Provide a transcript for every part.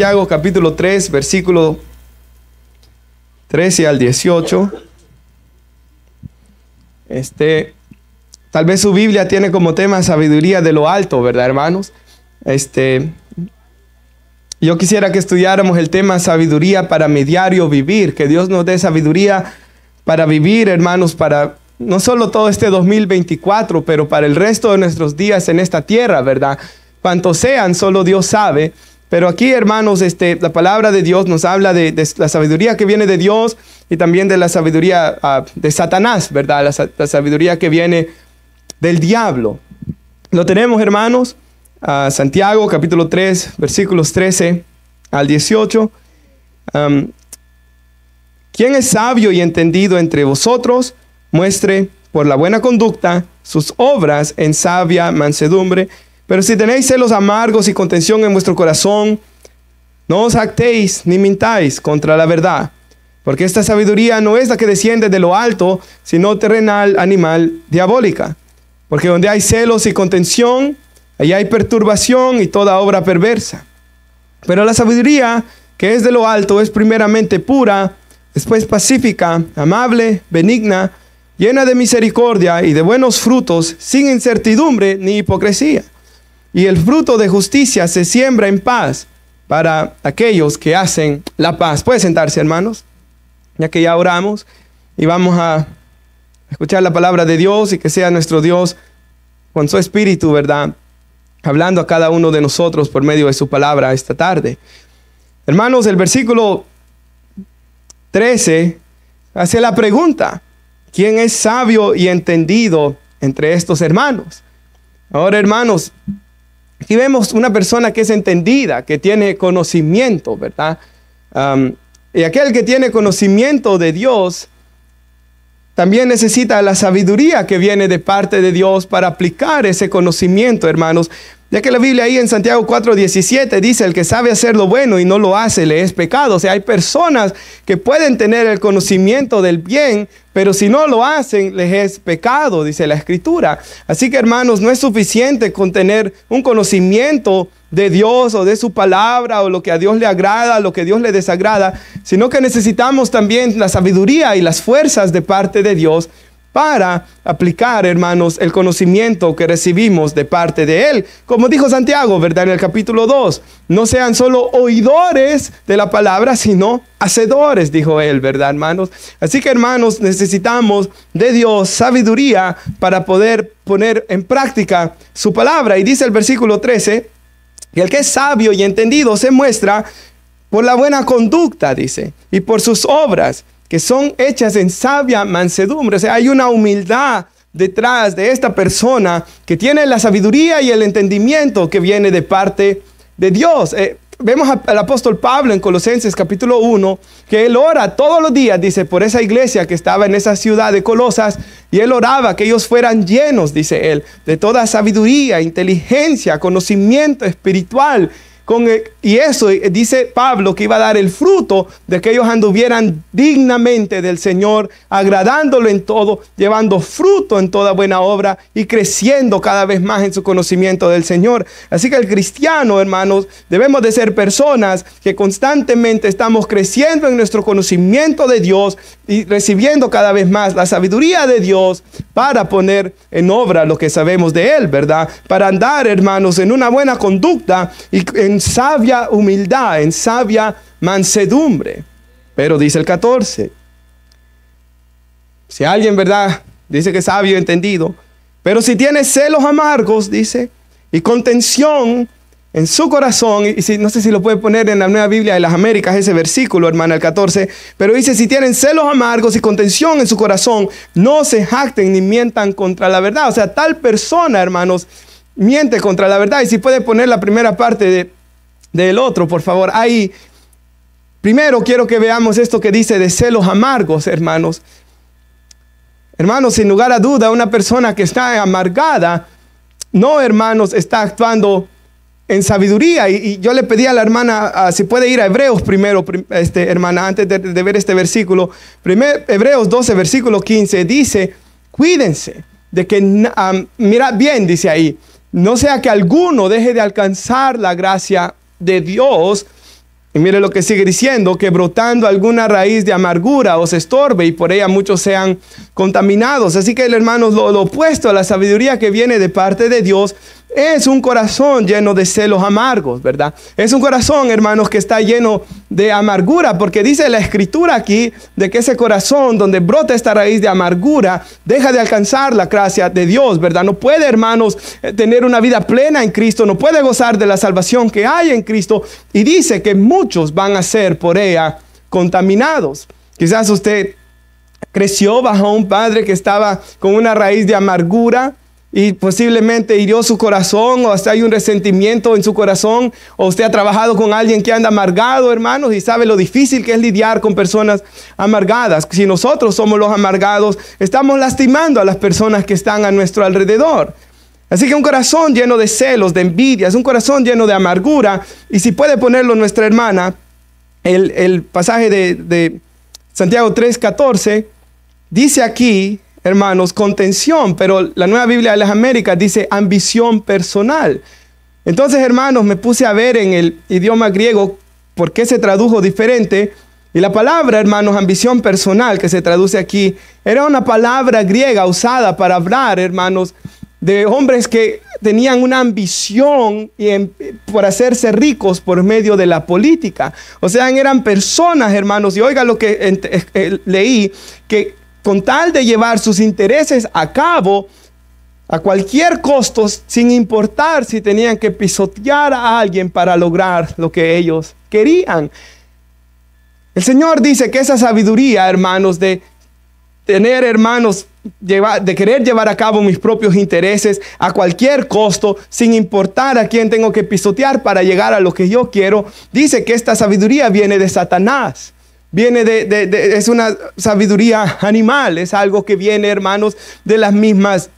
Santiago capítulo 3, versículo 13 al 18. Tal vez su Biblia tiene como tema sabiduría de lo alto, ¿verdad, hermanos? Yo quisiera que estudiáramos el tema sabiduría para mi diario vivir, que Dios nos dé sabiduría para vivir, hermanos, para no solo todo este 2024, pero para el resto de nuestros días en esta tierra, ¿verdad? Cuantos sean, solo Dios sabe. Pero aquí, hermanos, la palabra de Dios nos habla de la sabiduría que viene de Dios y también de la sabiduría de Satanás, ¿verdad? La sabiduría que viene del diablo. Lo tenemos, hermanos, Santiago capítulo 3, versículos 13 al 18. ¿Quién es sabio y entendido entre vosotros? Muestre por la buena conducta sus obras en sabia mansedumbre. Pero si tenéis celos amargos y contención en vuestro corazón, no os jactéis ni mintáis contra la verdad. Porque esta sabiduría no es la que desciende de lo alto, sino terrenal, animal, diabólica. Porque donde hay celos y contención, allí hay perturbación y toda obra perversa. Pero la sabiduría que es de lo alto es primeramente pura, después pacífica, amable, benigna, llena de misericordia y de buenos frutos, sin incertidumbre ni hipocresía. Y el fruto de justicia se siembra en paz para aquellos que hacen la paz. Puede sentarse, hermanos, ya que ya oramos y vamos a escuchar la palabra de Dios y que sea nuestro Dios con su espíritu, ¿verdad? Hablando a cada uno de nosotros por medio de su palabra esta tarde. Hermanos, el versículo 13 hace la pregunta: ¿quién es sabio y entendido entre estos hermanos? Ahora, hermanos, aquí vemos una persona que es entendida, que tiene conocimiento, ¿verdad? Y aquel que tiene conocimiento de Dios también necesita la sabiduría que viene de parte de Dios para aplicar ese conocimiento, hermanos. Ya que la Biblia ahí en Santiago 4:17 dice: el que sabe hacer lo bueno y no lo hace, le es pecado. O sea, hay personas que pueden tener el conocimiento del bien, pero si no lo hacen, les es pecado, dice la Escritura. Así que, hermanos, no es suficiente con tener un conocimiento de Dios o de su palabra o lo que a Dios le agrada, lo que a Dios le desagrada, sino que necesitamos también la sabiduría y las fuerzas de parte de Dios para aplicar, hermanos, el conocimiento que recibimos de parte de Él. Como dijo Santiago, ¿verdad? En el capítulo 2, no sean solo oidores de la palabra, sino hacedores, dijo Él, ¿verdad, hermanos? Así que, hermanos, necesitamos de Dios sabiduría para poder poner en práctica su palabra. Y dice el versículo 13, que el que es sabio y entendido se muestra por la buena conducta, dice, y por sus obras, que son hechas en sabia mansedumbre. O sea, hay una humildad detrás de esta persona que tiene la sabiduría y el entendimiento que viene de parte de Dios. Vemos al apóstol Pablo en Colosenses capítulo 1, que él ora todos los días, dice, por esa iglesia que estaba en esa ciudad de Colosas, y él oraba que ellos fueran llenos, dice él, de toda sabiduría, inteligencia, conocimiento espiritual. Y eso dice Pablo que iba a dar el fruto de que ellos anduvieran dignamente del Señor, agradándolo en todo, llevando fruto en toda buena obra y creciendo cada vez más en su conocimiento del Señor. Así que el cristiano, hermanos, debemos de ser personas que constantemente estamos creciendo en nuestro conocimiento de Dios y recibiendo cada vez más la sabiduría de Dios para poner en obra lo que sabemos de Él, ¿verdad? Para andar, hermanos, en una buena conducta y en sabia humildad, en sabia mansedumbre. Pero dice el 14, si alguien, ¿verdad?, dice que es sabio y entendido, pero si tiene celos amargos, dice, y contención en su corazón, y si, no sé si lo puede poner en la Nueva Biblia de las Américas, ese versículo, hermana, el 14, pero dice: si tienen celos amargos y contención en su corazón, no se jacten ni mientan contra la verdad. O sea, tal persona, hermanos, miente contra la verdad. Y si puede poner la primera parte del otro, por favor. Ahí, primero quiero que veamos esto que dice de celos amargos, hermanos. Hermanos, sin lugar a duda, una persona que está amargada, no, hermanos, está actuando en sabiduría. Y yo le pedí a la hermana si puede ir a Hebreos primero, hermana, antes de ver este versículo. Hebreos 12, versículo 15, dice: cuídense de que, mirad bien, dice ahí, no sea que alguno deje de alcanzar la gracia de Dios, Y mire lo que sigue diciendo, que brotando alguna raíz de amargura os estorbe y por ella muchos sean contaminados. Así que, hermanos, lo opuesto a la sabiduría que viene de parte de Dios es un corazón lleno de celos amargos, ¿verdad? Es un corazón, hermanos, que está lleno de amargura, porque dice la Escritura aquí de que ese corazón donde brota esta raíz de amargura deja de alcanzar la gracia de Dios, ¿verdad? No puede, hermanos, tener una vida plena en Cristo, no puede gozar de la salvación que hay en Cristo, y dice que muchos van a ser por ella contaminados. Quizás usted creció bajo un padre que estaba con una raíz de amargura, y posiblemente hirió su corazón, o hasta hay un resentimiento en su corazón, o usted ha trabajado con alguien que anda amargado, hermanos, y sabe lo difícil que es lidiar con personas amargadas. Si nosotros somos los amargados, estamos lastimando a las personas que están a nuestro alrededor. Así que un corazón lleno de celos, de envidias, un corazón lleno de amargura, y si puede ponerlo nuestra hermana, el pasaje de Santiago 3:14, dice aquí, hermanos, contención, pero la Nueva Biblia de las Américas dice ambición personal. Entonces, hermanos, me puse a ver en el idioma griego por qué se tradujo diferente. Y la palabra, hermanos, ambición personal, que se traduce aquí, era una palabra griega usada para hablar, hermanos, de hombres que tenían una ambición por hacerse ricos por medio de la política. O sea, eran personas, hermanos, y oiga lo que leí, que con tal de llevar sus intereses a cabo a cualquier costo, sin importar si tenían que pisotear a alguien para lograr lo que ellos querían. El Señor dice que esa sabiduría, hermanos, de tener, hermanos, de querer llevar a cabo mis propios intereses a cualquier costo, sin importar a quién tengo que pisotear para llegar a lo que yo quiero, dice que esta sabiduría viene de Satanás. Viene es una sabiduría animal, es algo que viene, hermanos, de las mismas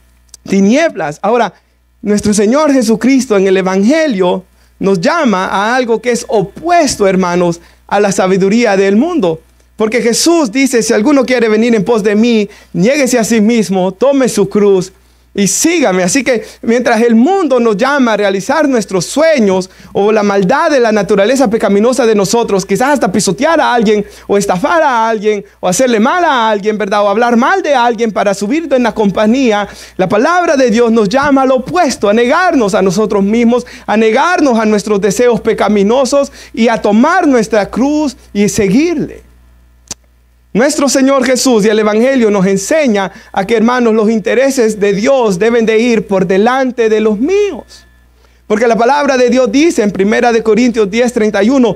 tinieblas. Ahora, nuestro Señor Jesucristo en el Evangelio nos llama a algo que es opuesto, hermanos, a la sabiduría del mundo. Porque Jesús dice, si alguno quiere venir en pos de mí, niéguese a sí mismo, tome su cruz y sígame. Así que mientras el mundo nos llama a realizar nuestros sueños o la maldad de la naturaleza pecaminosa de nosotros, quizás hasta pisotear a alguien o estafar a alguien o hacerle mal a alguien, ¿verdad? O hablar mal de alguien para subir en la compañía, la palabra de Dios nos llama al opuesto, a negarnos a nosotros mismos, a negarnos a nuestros deseos pecaminosos y a tomar nuestra cruz y seguirle. Nuestro Señor Jesús y el Evangelio nos enseña a que, hermanos, los intereses de Dios deben de ir por delante de los míos. Porque la palabra de Dios dice en 1 Corintios 10:31,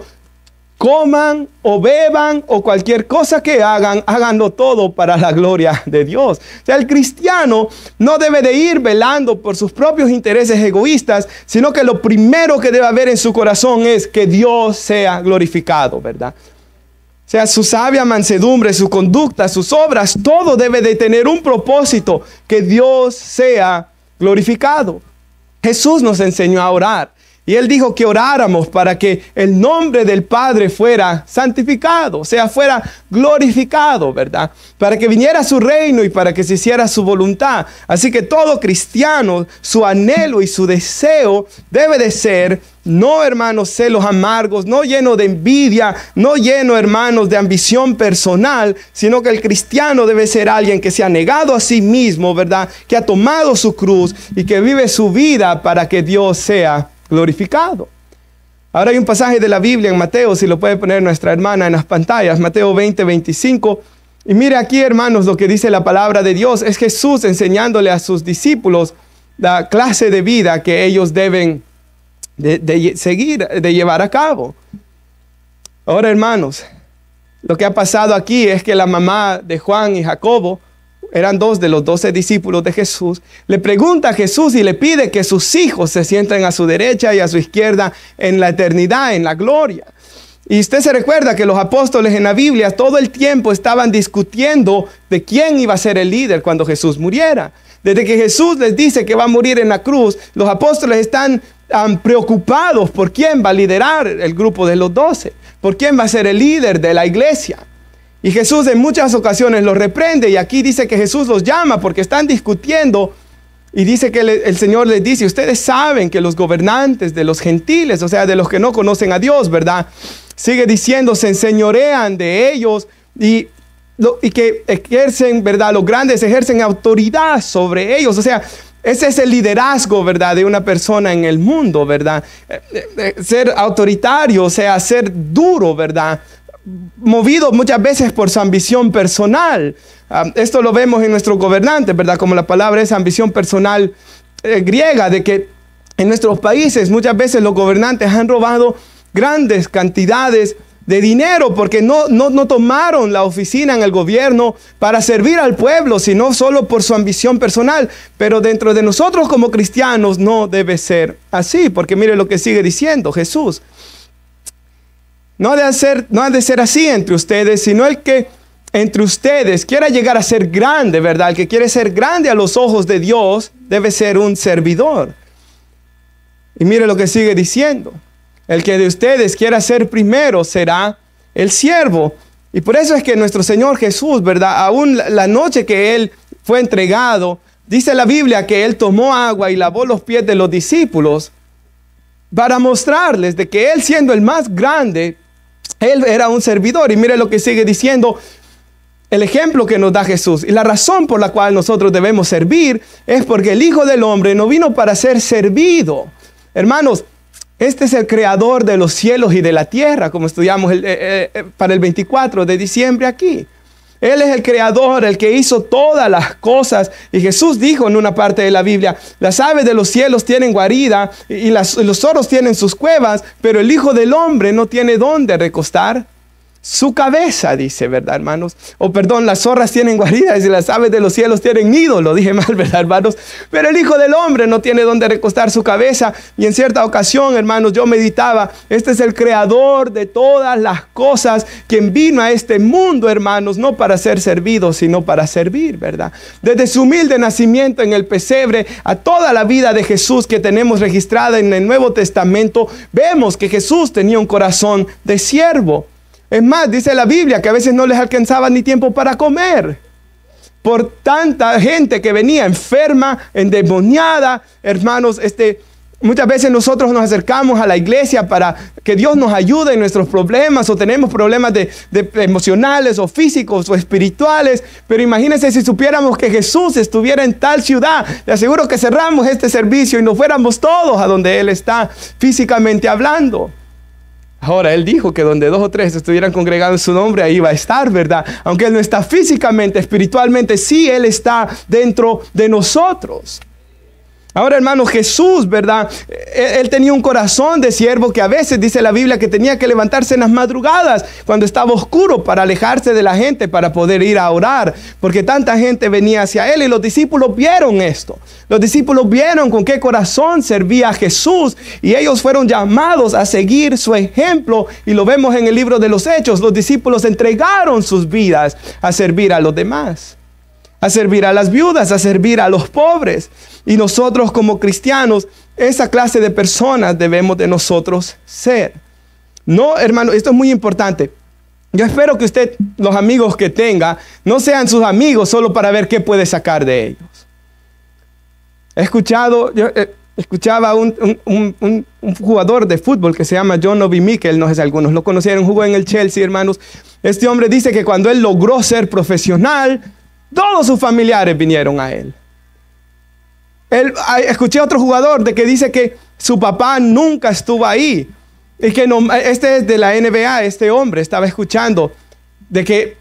coman o beban o cualquier cosa que hagan, háganlo todo para la gloria de Dios. O sea, el cristiano no debe de ir velando por sus propios intereses egoístas, sino que lo primero que debe haber en su corazón es que Dios sea glorificado, ¿verdad? O sea, su sabia mansedumbre, su conducta, sus obras, todo debe de tener un propósito, que Dios sea glorificado. Jesús nos enseñó a orar y Él dijo que oráramos para que el nombre del Padre fuera santificado, o sea, fuera glorificado, ¿verdad? Para que viniera su reino y para que se hiciera su voluntad. Así que todo cristiano, su anhelo y su deseo debe de ser, no, hermanos, celos amargos, no lleno de envidia, no lleno, hermanos, de ambición personal, sino que el cristiano debe ser alguien que se ha negado a sí mismo, ¿verdad? Que ha tomado su cruz y que vive su vida para que Dios sea glorificado. Ahora hay un pasaje de la Biblia en Mateo, si lo puede poner nuestra hermana en las pantallas, Mateo 20:25. Y mire aquí, hermanos, lo que dice la palabra de Dios. Es Jesús enseñándole a sus discípulos la clase de vida que ellos deben de seguir, de llevar a cabo. Ahora, hermanos, lo que ha pasado aquí es que la mamá de Juan y Jacobo, eran dos de los 12 discípulos de Jesús, le pregunta a Jesús y le pide que sus hijos se sienten a su derecha y a su izquierda en la eternidad, en la gloria. Y usted se recuerda que los apóstoles en la Biblia todo el tiempo estaban discutiendo de quién iba a ser el líder cuando Jesús muriera. Desde que Jesús les dice que va a morir en la cruz, los apóstoles están preocupados por quién va a liderar el grupo de los 12, por quién va a ser el líder de la iglesia. Y Jesús en muchas ocasiones los reprende, y aquí dice que Jesús los llama porque están discutiendo, y dice que el Señor les dice, ustedes saben que los gobernantes de los gentiles, o sea, de los que no conocen a Dios, ¿verdad?, sigue diciendo, se enseñorean de ellos y que ejercen, ¿verdad? Los grandes ejercen autoridad sobre ellos. O sea, ese es el liderazgo, ¿verdad? De una persona en el mundo, ¿verdad? Ser autoritario, o sea, ser duro, ¿verdad? Movido muchas veces por su ambición personal. Esto lo vemos en nuestros gobernantes, ¿verdad? Como la palabra es ambición personal griega, de que en nuestros países muchas veces los gobernantes han robado grandes cantidades de dinero porque no tomaron la oficina en el gobierno para servir al pueblo, sino solo por su ambición personal. Pero dentro de nosotros como cristianos no debe ser así, porque mire lo que sigue diciendo Jesús. No ha de ser así entre ustedes, sino el que entre ustedes quiera llegar a ser grande, ¿verdad? El que quiere ser grande a los ojos de Dios debe ser un servidor. Y mire lo que sigue diciendo. El que de ustedes quiera ser primero será el siervo. Y por eso es que nuestro Señor Jesús, ¿verdad? Aún la noche que Él fue entregado, dice la Biblia que Él tomó agua y lavó los pies de los discípulos para mostrarles de que Él, siendo el más grande, Él era un servidor. Y mire lo que sigue diciendo el ejemplo que nos da Jesús. Y la razón por la cual nosotros debemos servir es porque el Hijo del Hombre no vino para ser servido. Hermanos, este es el creador de los cielos y de la tierra, como estudiamos para el 24 de diciembre aquí. Él es el creador, el que hizo todas las cosas. Y Jesús dijo en una parte de la Biblia, las aves de los cielos tienen guarida y los zorros tienen sus cuevas, pero el Hijo del Hombre no tiene dónde recostar su cabeza, dice, ¿verdad, hermanos? O perdón, las zorras tienen guaridas y las aves de los cielos tienen nido. Lo dije mal, ¿verdad, hermanos? Pero el Hijo del Hombre no tiene dónde recostar su cabeza. Y en cierta ocasión, hermanos, yo meditaba, este es el creador de todas las cosas, quien vino a este mundo, hermanos, no para ser servido, sino para servir, ¿verdad? Desde su humilde nacimiento en el pesebre a toda la vida de Jesús que tenemos registrada en el Nuevo Testamento, vemos que Jesús tenía un corazón de siervo. Es más, dice la Biblia que a veces no les alcanzaba ni tiempo para comer. Por tanta gente que venía enferma, endemoniada, hermanos, muchas veces nosotros nos acercamos a la iglesia para que Dios nos ayude en nuestros problemas, o tenemos problemas de emocionales o físicos o espirituales. Pero imagínense si supiéramos que Jesús estuviera en tal ciudad. Le aseguro que cerramos este servicio y nos fuéramos todos a donde Él está físicamente hablando. Ahora, Él dijo que donde 2 o 3 estuvieran congregados en su nombre, ahí va a estar, ¿verdad? Aunque Él no está físicamente, espiritualmente, sí Él está dentro de nosotros. Ahora, hermano, Jesús, ¿verdad? Él tenía un corazón de siervo que a veces dice la Biblia que tenía que levantarse en las madrugadas cuando estaba oscuro para alejarse de la gente, para poder ir a orar, porque tanta gente venía hacia Él. Y los discípulos vieron esto. Los discípulos vieron con qué corazón servía a Jesús y ellos fueron llamados a seguir su ejemplo. Y lo vemos en el libro de los Hechos. Los discípulos entregaron sus vidas a servir a los demás, a servir a las viudas, a servir a los pobres. Y nosotros como cristianos, esa clase de personas debemos de nosotros ser. No, hermano, esto es muy importante. Yo espero que usted, los amigos que tenga, no sean sus amigos solo para ver qué puede sacar de ellos. Escuchaba un jugador de fútbol que se llama John Obi Mikel, no sé si algunos lo conocieron, jugó en el Chelsea, hermanos. Este hombre dice que cuando él logró ser profesional, todos sus familiares vinieron a él. Escuché a otro jugador de que dice que su papá nunca estuvo ahí. Y que no, este es de la NBA, este hombre estaba escuchando de que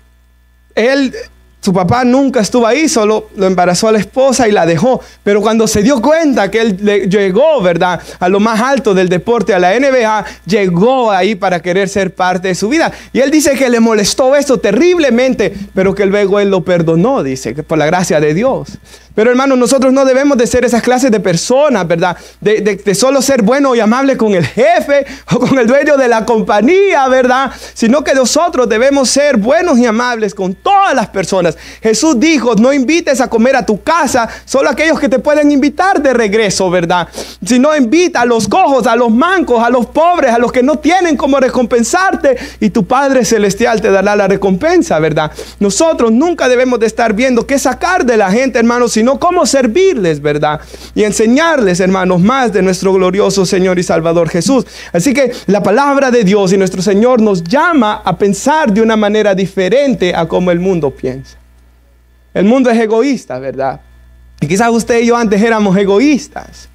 su papá nunca estuvo ahí, solo lo embarazó a la esposa y la dejó. Pero cuando se dio cuenta que él llegó, ¿verdad?, a lo más alto del deporte, a la NBA, llegó ahí para querer ser parte de su vida. Y él dice que le molestó eso terriblemente, pero que luego él lo perdonó, dice, que por la gracia de Dios. Pero hermanos, nosotros no debemos de ser esas clases de personas, ¿verdad? De solo ser bueno y amable con el jefe o con el dueño de la compañía, ¿verdad? Sino que nosotros debemos ser buenos y amables con todas las personas. Jesús dijo, no invites a comer a tu casa solo a aquellos que te pueden invitar de regreso, ¿verdad? Sino invita a los cojos, a los mancos, a los pobres, a los que no tienen cómo recompensarte, y tu Padre Celestial te dará la recompensa, ¿verdad? Nosotros nunca debemos de estar viendo qué sacar de la gente, hermanos, sino sino cómo servirles, ¿verdad? Y enseñarles, hermanos, más de nuestro glorioso Señor y Salvador Jesús. Así que la palabra de Dios y nuestro Señor nos llama a pensar de una manera diferente a como el mundo piensa. El mundo es egoísta, ¿verdad? Y quizás usted y yo antes éramos egoístas.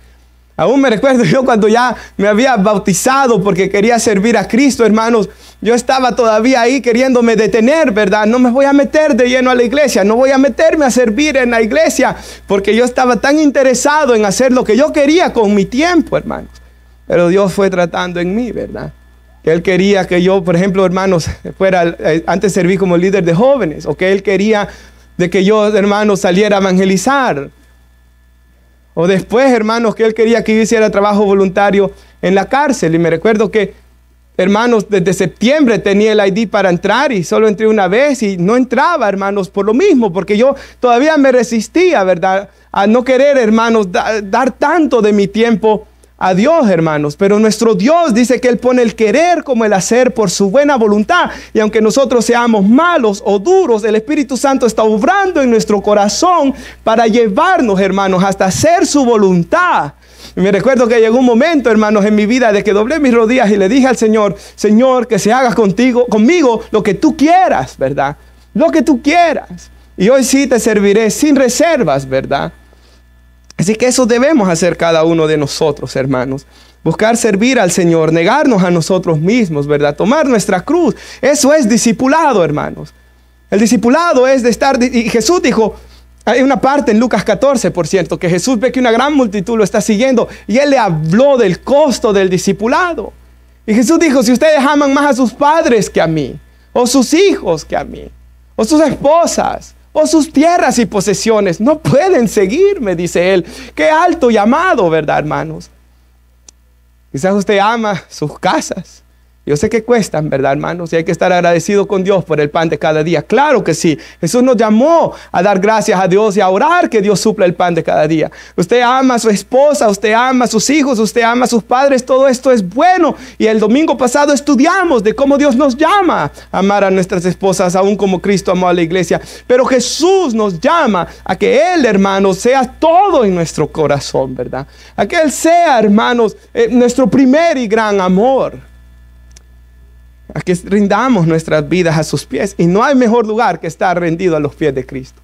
Aún me recuerdo yo cuando ya me había bautizado porque quería servir a Cristo, hermanos. Yo estaba todavía ahí queriéndome detener, ¿verdad? No me voy a meter de lleno a la iglesia. No voy a meterme a servir en la iglesia. Porque yo estaba tan interesado en hacer lo que yo quería con mi tiempo, hermanos. Pero Dios fue tratando en mí, ¿verdad? Que Él quería que yo, por ejemplo, hermanos, antes serví como líder de jóvenes. O que Él quería de que yo, hermanos, saliera a evangelizar. O después, hermanos, que Él quería que yo hiciera trabajo voluntario en la cárcel. Y me recuerdo que, hermanos, desde septiembre tenía el ID para entrar y solo entré una vez y no entraba, hermanos, por lo mismo, porque yo todavía me resistía, ¿verdad? A no querer, hermanos, dar tanto de mi tiempo a Dios, hermanos. Pero nuestro Dios dice que Él pone el querer como el hacer por su buena voluntad. Y aunque nosotros seamos malos o duros, el Espíritu Santo está obrando en nuestro corazón para llevarnos, hermanos, hasta hacer su voluntad. Y me recuerdo que llegó un momento, hermanos, en mi vida de que doblé mis rodillas y le dije al Señor, Señor, que se haga conmigo lo que tú quieras, ¿verdad? Lo que tú quieras. Y hoy sí te serviré sin reservas, ¿verdad? Así que eso debemos hacer cada uno de nosotros, hermanos. Buscar servir al Señor, negarnos a nosotros mismos, ¿verdad? Tomar nuestra cruz. Eso es discipulado, hermanos. El discipulado es de estar... Y Jesús dijo, hay una parte en Lucas 14, por cierto, que Jesús ve que una gran multitud lo está siguiendo y Él le habló del costo del discipulado. Y Jesús dijo, si ustedes aman más a sus padres que a mí, o sus hijos que a mí, o sus esposas, o sus tierras y posesiones, no pueden seguirme, dice Él. Qué alto llamado, ¿verdad, hermanos? Quizás usted ama sus casas. Yo sé que cuestan, ¿verdad, hermanos? Y hay que estar agradecido con Dios por el pan de cada día. Claro que sí. Jesús nos llamó a dar gracias a Dios y a orar que Dios supla el pan de cada día. Usted ama a su esposa, usted ama a sus hijos, usted ama a sus padres. Todo esto es bueno. Y el domingo pasado estudiamos de cómo Dios nos llama a amar a nuestras esposas, aún como Cristo amó a la iglesia. Pero Jesús nos llama a que Él, hermanos, sea todo en nuestro corazón, ¿verdad? A que Él sea, hermanos, nuestro primer y gran amor. A que rindamos nuestras vidas a sus pies. Y no hay mejor lugar que estar rendido a los pies de Cristo.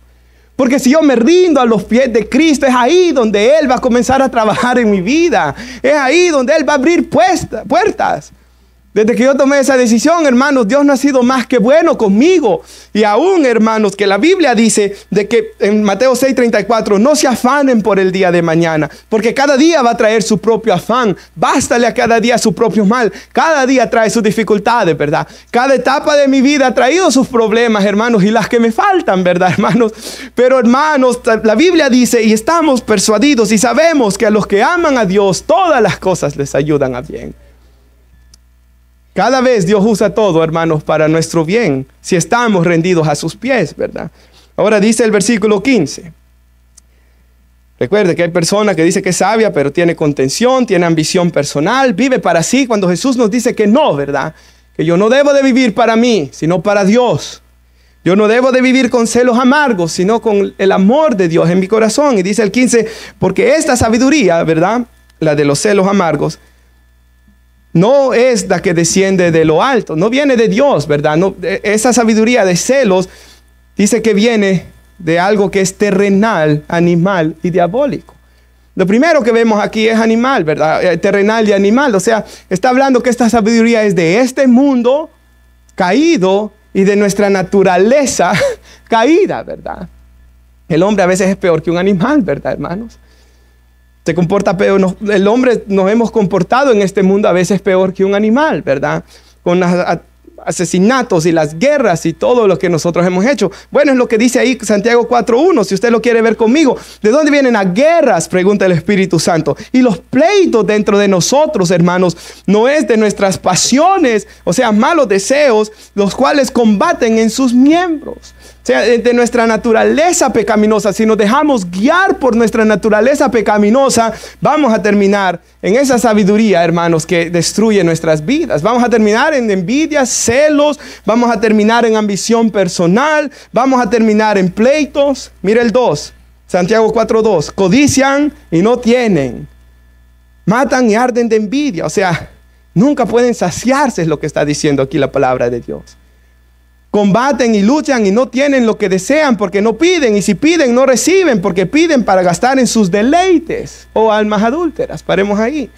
Porque si yo me rindo a los pies de Cristo, es ahí donde Él va a comenzar a trabajar en mi vida. Es ahí donde Él va a abrir puertas. Desde que yo tomé esa decisión, hermanos, Dios no ha sido más que bueno conmigo. Y aún, hermanos, que la Biblia dice de que en Mateo 6:34, no se afanen por el día de mañana, porque cada día va a traer su propio afán. Bástale a cada día su propio mal. Cada día trae sus dificultades, ¿verdad? Cada etapa de mi vida ha traído sus problemas, hermanos, y las que me faltan, ¿verdad, hermanos? Pero, hermanos, la Biblia dice, y estamos persuadidos y sabemos que a los que aman a Dios, todas las cosas les ayudan a bien. Cada vez Dios usa todo, hermanos, para nuestro bien, si estamos rendidos a sus pies, ¿verdad? Ahora dice el versículo 15. Recuerde que hay personas que dicen que es sabia, pero tiene contención, tiene ambición personal, vive para sí, cuando Jesús nos dice que no, ¿verdad? Que yo no debo de vivir para mí, sino para Dios. Yo no debo de vivir con celos amargos, sino con el amor de Dios en mi corazón. Y dice el 15, porque esta sabiduría, ¿verdad? La de los celos amargos, no es la que desciende de lo alto, no viene de Dios, ¿verdad? No, esa sabiduría de celos dice que viene de algo que es terrenal, animal y diabólico. Lo primero que vemos aquí es animal, ¿verdad? Terrenal y animal, o sea, está hablando que esta sabiduría es de este mundo caído y de nuestra naturaleza caída, ¿verdad? El hombre a veces es peor que un animal, ¿verdad, hermanos? Se comporta peor. El hombre nos hemos comportado en este mundo a veces peor que un animal, ¿verdad? Con los asesinatos y las guerras y todo lo que nosotros hemos hecho. Bueno, es lo que dice ahí Santiago 4:1, si usted lo quiere ver conmigo. ¿De dónde vienen las guerras? Pregunta el Espíritu Santo. Y los pleitos dentro de nosotros, hermanos, no es de nuestras pasiones, o sea, malos deseos, los cuales combaten en sus miembros. O sea, de nuestra naturaleza pecaminosa. Si nos dejamos guiar por nuestra naturaleza pecaminosa, vamos a terminar en esa sabiduría, hermanos, que destruye nuestras vidas. Vamos a terminar en envidia, celos, vamos a terminar en ambición personal, vamos a terminar en pleitos. Mira el 2, Santiago 4:2. Codician y no tienen. Matan y arden de envidia. O sea, nunca pueden saciarse, es lo que está diciendo aquí la palabra de Dios. Combaten y luchan y no tienen lo que desean porque no piden. Y si piden, no reciben porque piden para gastar en sus deleites. Oh, almas adúlteras. Paremos ahí.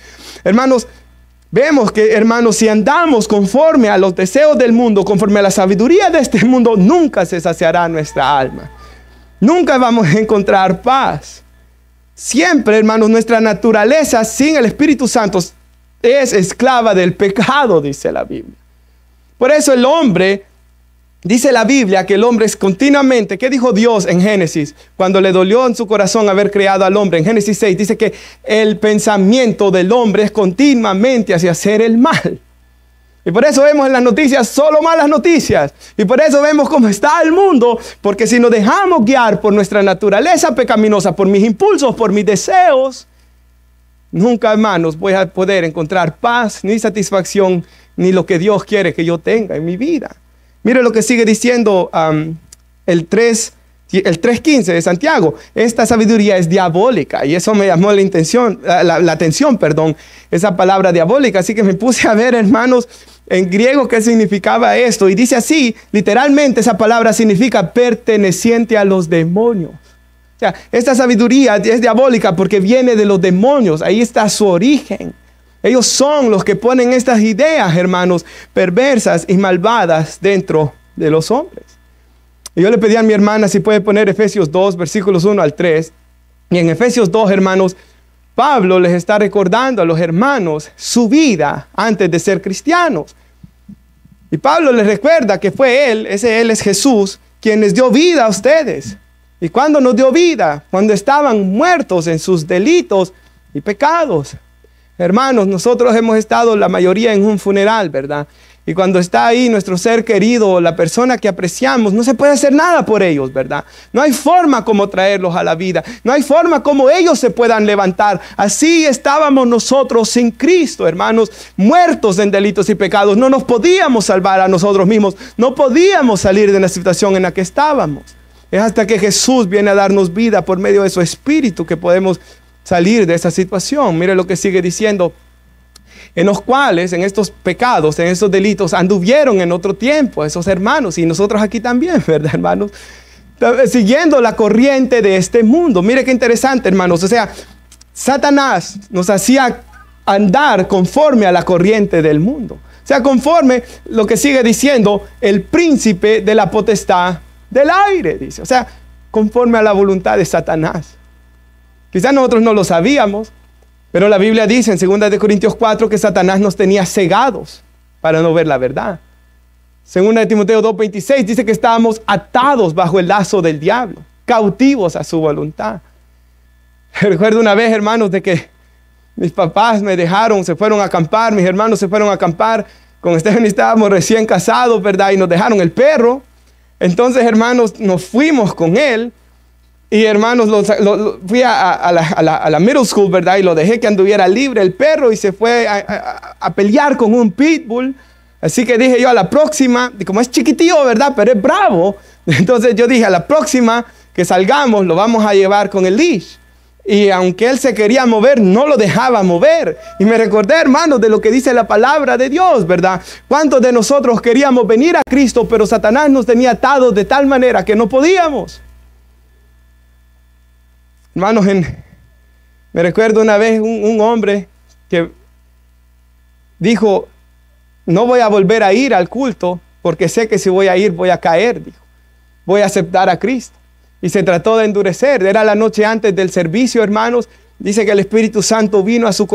Hermanos, vemos que, hermanos, si andamos conforme a los deseos del mundo, conforme a la sabiduría de este mundo, nunca se saciará nuestra alma. Nunca vamos a encontrar paz. Siempre, hermanos, nuestra naturaleza sin el Espíritu Santo es esclava del pecado, dice la Biblia. Por eso el hombre, dice la Biblia que el hombre es continuamente, ¿qué dijo Dios en Génesis? Cuando le dolió en su corazón haber creado al hombre, en Génesis 6, dice que el pensamiento del hombre es continuamente hacia hacer el mal. Y por eso vemos en las noticias solo malas noticias. Y por eso vemos cómo está el mundo. Porque si nos dejamos guiar por nuestra naturaleza pecaminosa, por mis impulsos, por mis deseos, nunca, hermanos, voy a poder encontrar paz, ni satisfacción, ni lo que Dios quiere que yo tenga en mi vida. Mire lo que sigue diciendo el 3:15 de Santiago. Esta sabiduría es diabólica. Y eso me llamó la atención, esa palabra diabólica. Así que me puse a ver, hermanos, en griego qué significaba esto. Y dice así, literalmente esa palabra significa perteneciente a los demonios. O sea, esta sabiduría es diabólica porque viene de los demonios. Ahí está su origen. Ellos son los que ponen estas ideas, hermanos, perversas y malvadas dentro de los hombres. Y yo le pedí a mi hermana si puede poner Efesios 2, versículos 1 al 3. Y en Efesios 2, hermanos, Pablo les está recordando a los hermanos su vida antes de ser cristianos. Y Pablo les recuerda que fue Él, ese Él es Jesús, quien les dio vida a ustedes. ¿Y cuándo nos dio vida? Cuando estaban muertos en sus delitos y pecados. Hermanos, nosotros hemos estado la mayoría en un funeral, ¿verdad? Y cuando está ahí nuestro ser querido, la persona que apreciamos, no se puede hacer nada por ellos, ¿verdad? No hay forma como traerlos a la vida. No hay forma como ellos se puedan levantar. Así estábamos nosotros sin Cristo, hermanos, muertos en delitos y pecados. No nos podíamos salvar a nosotros mismos. No podíamos salir de la situación en la que estábamos. Es hasta que Jesús viene a darnos vida por medio de su Espíritu que podemos salir de esa situación. Mire lo que sigue diciendo. En los cuales, en estos pecados, en estos delitos, anduvieron en otro tiempo esos hermanos, y nosotros aquí también, ¿verdad, hermanos? Siguiendo la corriente de este mundo. Mire qué interesante, hermanos. O sea, Satanás nos hacía andar conforme a la corriente del mundo. O sea, conforme lo que sigue diciendo, el príncipe de la potestad del aire, dice. O sea, conforme a la voluntad de Satanás. Quizás nosotros no lo sabíamos, pero la Biblia dice en 2 Corintios 4 que Satanás nos tenía cegados para no ver la verdad. 2 Timoteo 2:26 dice que estábamos atados bajo el lazo del diablo, cautivos a su voluntad. Recuerdo una vez, hermanos, de que mis papás me dejaron, se fueron a acampar, mis hermanos se fueron a acampar. Con Stephanie estábamos recién casados, ¿verdad? Y nos dejaron el perro. Entonces, hermanos, nos fuimos con él. Y hermanos, fui a la middle school, ¿verdad? Y lo dejé que anduviera libre el perro y se fue a pelear con un pitbull. Así que dije yo a la próxima, y como es chiquitillo, ¿verdad? Pero es bravo. Entonces yo dije a la próxima que salgamos lo vamos a llevar con el leash. Y aunque él se quería mover, no lo dejaba mover. Y me recordé, hermanos, de lo que dice la palabra de Dios, ¿verdad? ¿Cuántos de nosotros queríamos venir a Cristo, pero Satanás nos tenía atados de tal manera que no podíamos? Hermanos, me recuerdo una vez un hombre que dijo, no voy a volver a ir al culto porque sé que si voy a ir voy a caer, dijo. Voy a aceptar a Cristo. Y se trató de endurecer. Era la noche antes del servicio, hermanos. Dice que el Espíritu Santo vino a su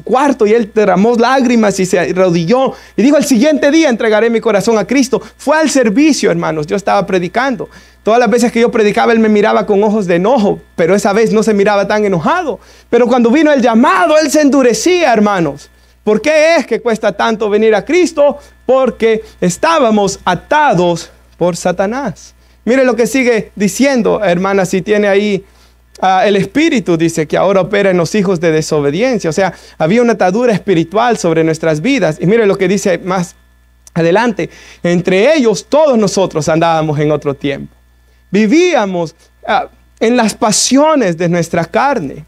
cuarto y él derramó lágrimas y se arrodilló. Y dijo, el siguiente día entregaré mi corazón a Cristo. Fue al servicio, hermanos. Yo estaba predicando. Todas las veces que yo predicaba, él me miraba con ojos de enojo. Pero esa vez no se miraba tan enojado. Pero cuando vino el llamado, él se endurecía, hermanos. ¿Por qué es que cuesta tanto venir a Cristo? Porque estábamos atados por Satanás. Mire lo que sigue diciendo, hermana, si tiene ahí el Espíritu, dice que ahora opera en los hijos de desobediencia. O sea, había una atadura espiritual sobre nuestras vidas. Y mire lo que dice más adelante. Entre ellos todos nosotros andábamos en otro tiempo. Vivíamos en las pasiones de nuestra carne,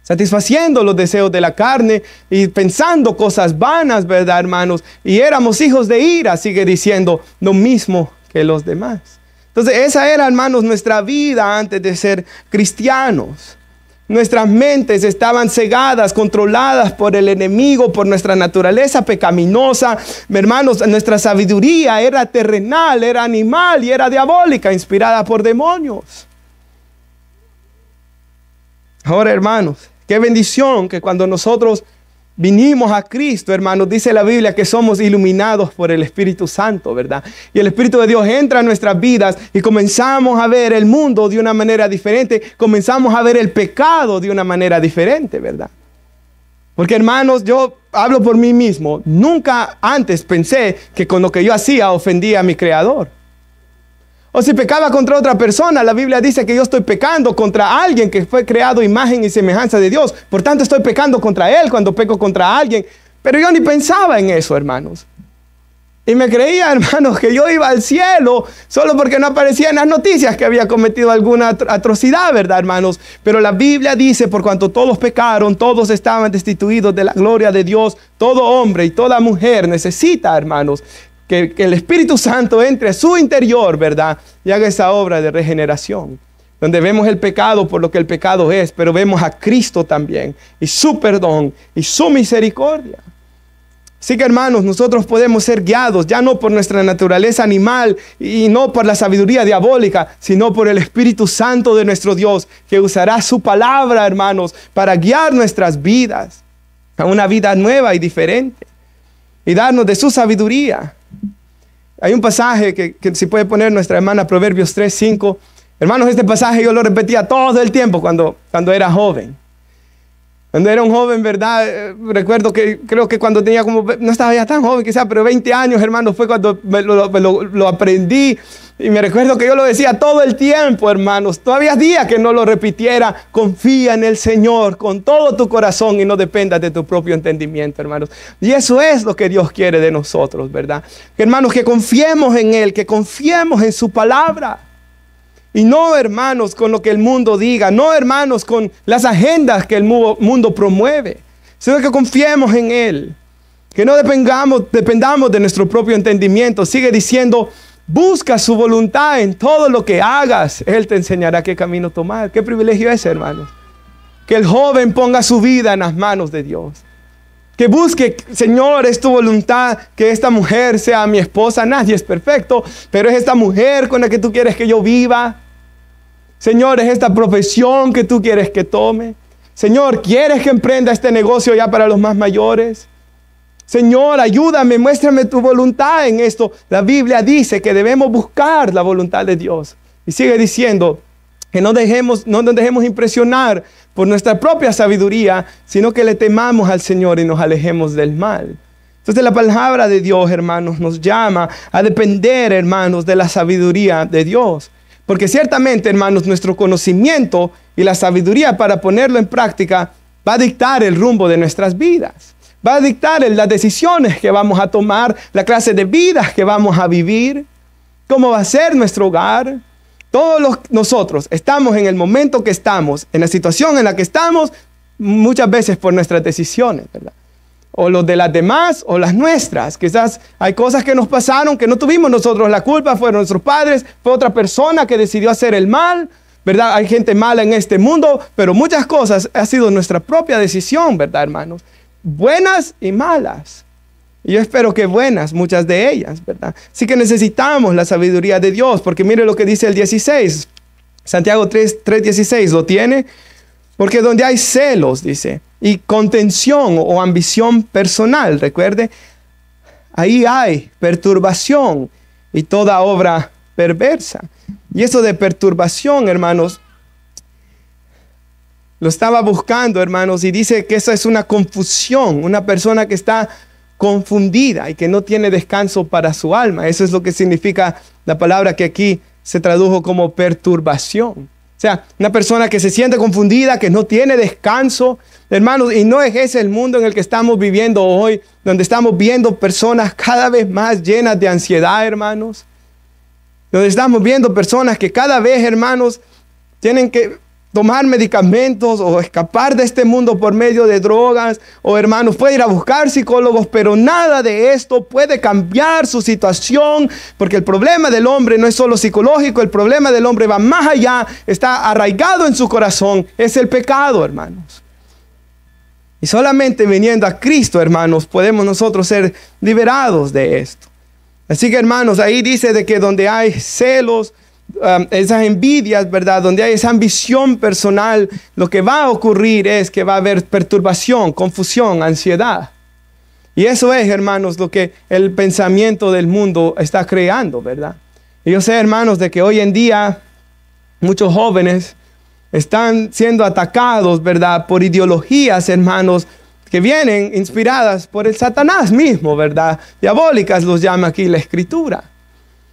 satisfaciendo los deseos de la carne y pensando cosas vanas, ¿verdad, hermanos? Y éramos hijos de ira, sigue diciendo, lo mismo que los demás. Entonces, esa era, hermanos, nuestra vida antes de ser cristianos. Nuestras mentes estaban cegadas, controladas por el enemigo, por nuestra naturaleza pecaminosa. Hermanos, nuestra sabiduría era terrenal, era animal y era diabólica, inspirada por demonios. Ahora, hermanos, qué bendición que cuando nosotros vinimos a Cristo, hermanos, dice la Biblia que somos iluminados por el Espíritu Santo, ¿verdad? Y el Espíritu de Dios entra en nuestras vidas y comenzamos a ver el mundo de una manera diferente, comenzamos a ver el pecado de una manera diferente, ¿verdad? Porque, hermanos, yo hablo por mí mismo, nunca antes pensé que con lo que yo hacía ofendía a mi Creador. O si pecaba contra otra persona, la Biblia dice que yo estoy pecando contra alguien que fue creado imagen y semejanza de Dios. Por tanto, estoy pecando contra Él cuando peco contra alguien. Pero yo ni pensaba en eso, hermanos. Y me creía, hermanos, que yo iba al cielo solo porque no aparecía en las noticias que había cometido alguna atrocidad, ¿verdad, hermanos? Pero la Biblia dice, por cuanto todos pecaron, todos estaban destituidos de la gloria de Dios. Todo hombre y toda mujer necesita, hermanos, que el Espíritu Santo entre a su interior, ¿verdad? Y haga esa obra de regeneración. Donde vemos el pecado por lo que el pecado es, pero vemos a Cristo también. Y su perdón y su misericordia. Así que, hermanos, nosotros podemos ser guiados ya no por nuestra naturaleza animal y no por la sabiduría diabólica, sino por el Espíritu Santo de nuestro Dios, que usará su palabra, hermanos, para guiar nuestras vidas a una vida nueva y diferente. Y darnos de su sabiduría. Hay un pasaje que si puede poner nuestra hermana, Proverbios 3:5. Hermanos, este pasaje yo lo repetía todo el tiempo cuando era joven. Cuando era un joven, ¿verdad? Recuerdo que creo que cuando tenía como, no estaba ya tan joven quizás, pero 20 años, hermanos, fue cuando lo aprendí. Y me recuerdo que yo lo decía todo el tiempo, hermanos. Todavía días que no lo repitiera. Confía en el Señor con todo tu corazón y no dependas de tu propio entendimiento, hermanos. Y eso es lo que Dios quiere de nosotros, ¿verdad? Que, hermanos, que confiemos en Él, que confiemos en su palabra. Y no, hermanos, con lo que el mundo diga. No, hermanos, con las agendas que el mundo promueve. Sino que confiemos en Él. Que no dependamos de nuestro propio entendimiento. Sigue diciendo, busca su voluntad en todo lo que hagas. Él te enseñará qué camino tomar. Qué privilegio es, hermanos. Que el joven ponga su vida en las manos de Dios. Que busque, Señor, es tu voluntad que esta mujer sea mi esposa. Nadie es perfecto, pero es esta mujer con la que tú quieres que yo viva. Señor, es esta profesión que tú quieres que tome. Señor, ¿quieres que emprenda este negocio ya para los más mayores? Señor, ayúdame, muéstrame tu voluntad en esto. La Biblia dice que debemos buscar la voluntad de Dios. Y sigue diciendo que no nos dejemos impresionar por nuestra propia sabiduría, sino que le temamos al Señor y nos alejemos del mal. Entonces la palabra de Dios, hermanos, nos llama a depender, hermanos, de la sabiduría de Dios. Porque ciertamente, hermanos, nuestro conocimiento y la sabiduría para ponerlo en práctica va a dictar el rumbo de nuestras vidas. Va a dictar las decisiones que vamos a tomar, la clase de vida que vamos a vivir, cómo va a ser nuestro hogar. Todos nosotros estamos en el momento que estamos, en la situación en la que estamos, muchas veces por nuestras decisiones, ¿verdad? O los de las demás o las nuestras. Quizás hay cosas que nos pasaron que no tuvimos nosotros la culpa, fueron nuestros padres, fue otra persona que decidió hacer el mal, ¿verdad? Hay gente mala en este mundo, pero muchas cosas ha sido nuestra propia decisión, ¿verdad, hermanos? Buenas y malas. Y yo espero que buenas, muchas de ellas, ¿verdad? Así que necesitamos la sabiduría de Dios, porque mire lo que dice el 16. Santiago 3:16, ¿lo tiene? Porque donde hay celos, dice, y contención o ambición personal, recuerde, ahí hay perturbación y toda obra perversa. Y eso de perturbación, hermanos, lo estaba buscando, hermanos, y dice que eso es una confusión, una persona que está confundida y que no tiene descanso para su alma. Eso es lo que significa la palabra que aquí se tradujo como perturbación. O sea, una persona que se siente confundida, que no tiene descanso, hermanos, y no es ese el mundo en el que estamos viviendo hoy, donde estamos viendo personas cada vez más llenas de ansiedad, hermanos. Donde estamos viendo personas que cada vez, hermanos, tienen que tomar medicamentos o escapar de este mundo por medio de drogas, o hermanos, puede ir a buscar psicólogos, pero nada de esto puede cambiar su situación, porque el problema del hombre no es solo psicológico, el problema del hombre va más allá, está arraigado en su corazón, es el pecado, hermanos. Y solamente viniendo a Cristo, hermanos, podemos nosotros ser liberados de esto. Así que, hermanos, ahí dice de que donde hay celos, esas envidias, ¿verdad? Donde hay esa ambición personal, lo que va a ocurrir es que va a haber perturbación, confusión, ansiedad. Y eso es, hermanos, lo que el pensamiento del mundo está creando, ¿verdad? Y yo sé, hermanos, de que hoy en día muchos jóvenes están siendo atacados, ¿verdad? Por ideologías, hermanos, que vienen inspiradas por el Satanás mismo, ¿verdad? Diabólicas los llama aquí la Escritura.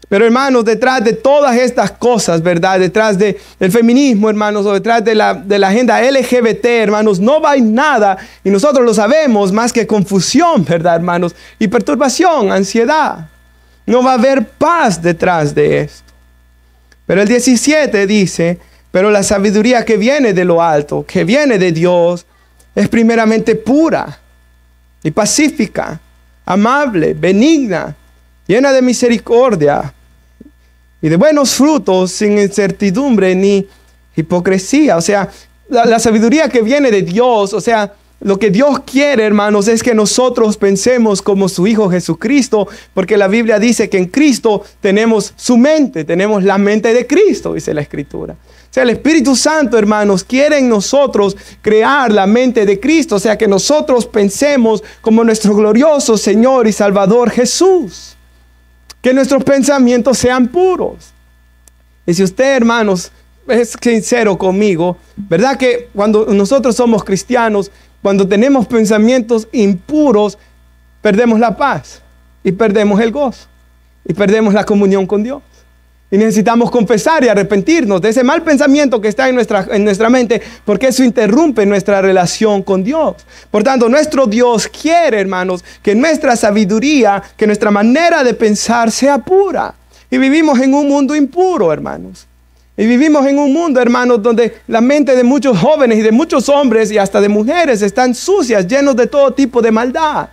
Pero, hermanos, detrás de todas estas cosas, ¿verdad? Detrás del feminismo, hermanos, o detrás de la agenda LGBT, hermanos, no va nada, y nosotros lo sabemos, más que confusión, ¿verdad, hermanos? Y perturbación, ansiedad. No va a haber paz detrás de esto. Pero el 17 dice, pero la sabiduría que viene de lo alto, que viene de Dios, es primeramente pura y pacífica, amable, benigna, llena de misericordia y de buenos frutos, sin incertidumbre ni hipocresía. O sea, la sabiduría que viene de Dios, o sea, lo que Dios quiere, hermanos, es que nosotros pensemos como su Hijo Jesucristo, porque la Biblia dice que en Cristo tenemos su mente, tenemos la mente de Cristo, dice la Escritura. O sea, el Espíritu Santo, hermanos, quiere en nosotros crear la mente de Cristo, o sea, que nosotros pensemos como nuestro glorioso Señor y Salvador Jesús. Que nuestros pensamientos sean puros. Y si usted, hermanos, es sincero conmigo, ¿verdad que cuando nosotros somos cristianos, cuando tenemos pensamientos impuros, perdemos la paz y perdemos el gozo y perdemos la comunión con Dios? Y necesitamos confesar y arrepentirnos de ese mal pensamiento que está en nuestra mente, porque eso interrumpe nuestra relación con Dios. Por tanto, nuestro Dios quiere, hermanos, que nuestra sabiduría, que nuestra manera de pensar sea pura. Y vivimos en un mundo impuro, hermanos. Y vivimos en un mundo, hermanos, donde la mente de muchos jóvenes y de muchos hombres y hasta de mujeres están sucias, llenos de todo tipo de maldad.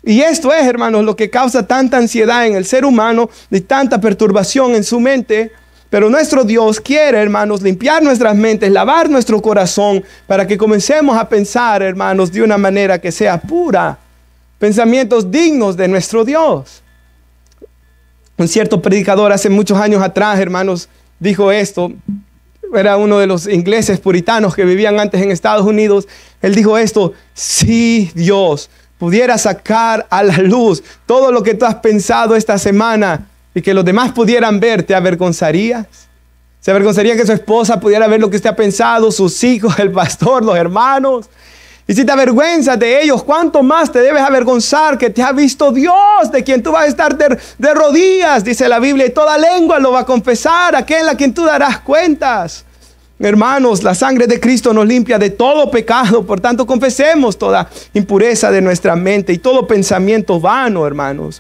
Y esto es, hermanos, lo que causa tanta ansiedad en el ser humano y tanta perturbación en su mente. Pero nuestro Dios quiere, hermanos, limpiar nuestras mentes, lavar nuestro corazón para que comencemos a pensar, hermanos, de una manera que sea pura. Pensamientos dignos de nuestro Dios. Un cierto predicador hace muchos años atrás, hermanos, dijo esto. Era uno de los ingleses puritanos que vivían antes en Estados Unidos. Él dijo esto: si Dios pudiera sacar a la luz todo lo que tú has pensado esta semana y que los demás pudieran ver, ¿te avergonzarías? ¿Se avergonzaría que su esposa pudiera ver lo que usted ha pensado, sus hijos, el pastor, los hermanos? Y si te avergüenzas de ellos, ¿cuánto más te debes avergonzar que te ha visto Dios, de quien tú vas a estar de rodillas? Dice la Biblia, y toda lengua lo va a confesar, aquel a quien tú darás cuentas. Hermanos, la sangre de Cristo nos limpia de todo pecado, por tanto confesemos toda impureza de nuestra mente y todo pensamiento vano, hermanos.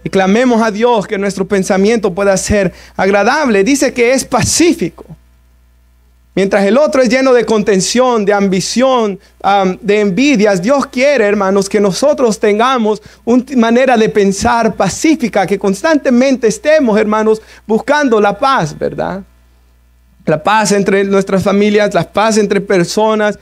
Y clamemos a Dios que nuestro pensamiento pueda ser agradable. Dice que es pacífico. Mientras el otro es lleno de contención, de ambición, de envidias, Dios quiere, hermanos, que nosotros tengamos una manera de pensar pacífica, que constantemente estemos, hermanos, buscando la paz, ¿verdad? La paz entre nuestras familias, la paz entre personas.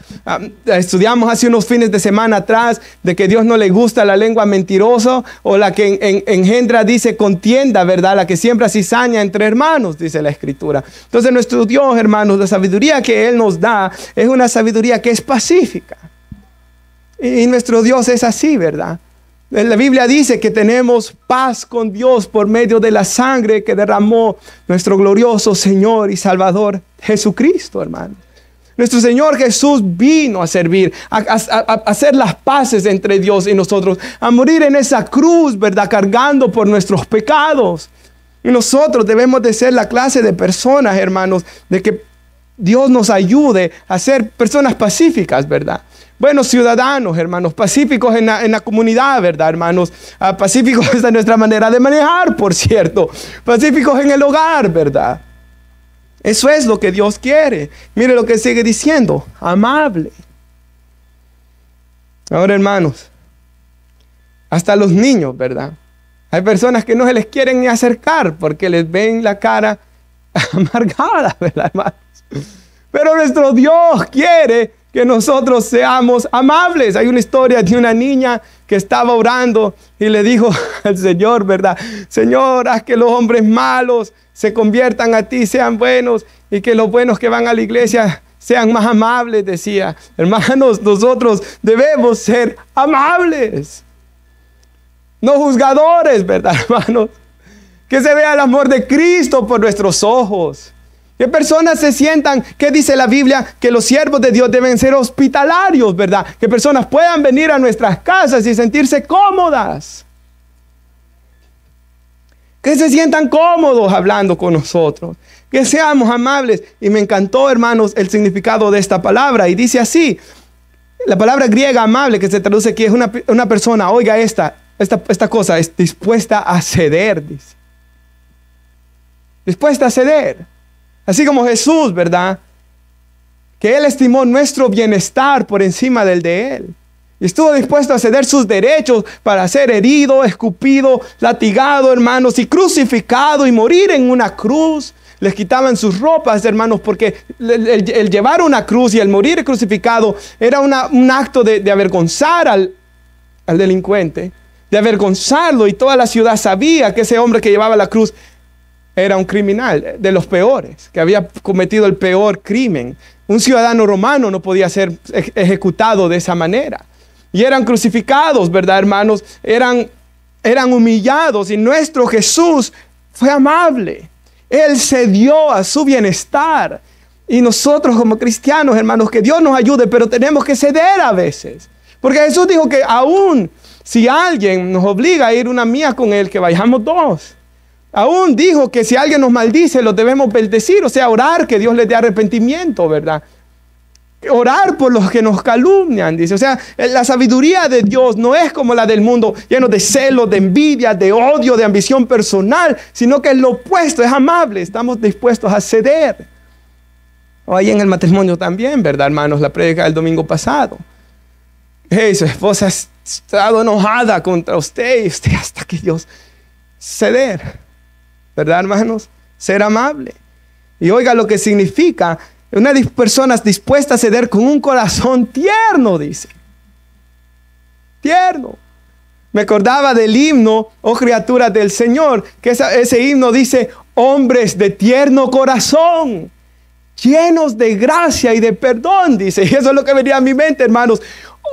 Estudiamos hace unos fines de semana atrás de que Dios no le gusta la lengua mentirosa o la que engendra, dice, contienda, ¿verdad? La que siembra cizaña entre hermanos, dice la Escritura. Entonces nuestro Dios, hermanos, la sabiduría que Él nos da es una sabiduría que es pacífica. Y nuestro Dios es así, ¿verdad? La Biblia dice que tenemos paz con Dios por medio de la sangre que derramó nuestro glorioso Señor y Salvador Jesucristo, hermano. Nuestro Señor Jesús vino a servir, a hacer las paces entre Dios y nosotros, a morir en esa cruz, ¿verdad? Cargando por nuestros pecados. Y nosotros debemos de ser la clase de personas, hermanos, de que Dios nos ayude a ser personas pacíficas, ¿verdad? Buenos ciudadanos, hermanos, pacíficos en la comunidad, ¿verdad, hermanos? Pacíficos es nuestra manera de manejar, por cierto. Pacíficos en el hogar, ¿verdad? Eso es lo que Dios quiere. Mire lo que sigue diciendo, amable. Ahora, hermanos, hasta los niños, ¿verdad? Hay personas que no se les quieren ni acercar porque les ven la cara amargada, ¿verdad, hermanos? Pero nuestro Dios quiere que nosotros seamos amables. Hay una historia de una niña que estaba orando y le dijo al Señor, ¿verdad? Señor, haz que los hombres malos se conviertan a ti, sean buenos, y que los buenos que van a la iglesia sean más amables, decía. Hermanos, nosotros debemos ser amables, no juzgadores, ¿verdad, hermanos? Que se vea el amor de Cristo por nuestros ojos. Que personas se sientan, ¿qué dice la Biblia? Que los siervos de Dios deben ser hospitalarios, ¿verdad? Que personas puedan venir a nuestras casas y sentirse cómodas. Que se sientan cómodos hablando con nosotros. Que seamos amables. Y me encantó, hermanos, el significado de esta palabra. Y dice así, la palabra griega amable, que se traduce aquí, es una persona, oiga esta cosa, es dispuesta a ceder, dice. Dispuesta a ceder. Así como Jesús, ¿verdad? Que Él estimó nuestro bienestar por encima del de Él. Y estuvo dispuesto a ceder sus derechos para ser herido, escupido, latigado, hermanos, y crucificado y morir en una cruz. Les quitaban sus ropas, hermanos, porque el llevar una cruz y el morir crucificado era un acto de avergonzar al delincuente, de avergonzarlo. Y toda la ciudad sabía que ese hombre que llevaba la cruz era un criminal, de los peores, que había cometido el peor crimen. Un ciudadano romano no podía ser ejecutado de esa manera. Y eran crucificados, ¿verdad, hermanos? Eran humillados, y nuestro Jesús fue amable. Él cedió a su bienestar. Y nosotros como cristianos, hermanos, que Dios nos ayude, pero tenemos que ceder a veces. Porque Jesús dijo que aún si alguien nos obliga a ir una mía con Él, que vayamos dos. Aún dijo que si alguien nos maldice, lo debemos bendecir, o sea, orar que Dios les dé arrepentimiento, ¿verdad? Orar por los que nos calumnian, dice. O sea, la sabiduría de Dios no es como la del mundo, lleno de celos, de envidia, de odio, de ambición personal, sino que es lo opuesto, es amable, estamos dispuestos a ceder. O ahí en el matrimonio también, ¿verdad, hermanos? La prédica del domingo pasado. Hey, su esposa ha estado enojada contra usted y usted hasta que Dios ceder. ¿Verdad, hermanos? Ser amable. Y oiga lo que significa una persona dispuesta a ceder con un corazón tierno, dice. Tierno. Me acordaba del himno, oh criaturas del Señor, que ese himno dice, hombres de tierno corazón, llenos de gracia y de perdón, dice. Y eso es lo que venía a mi mente, hermanos.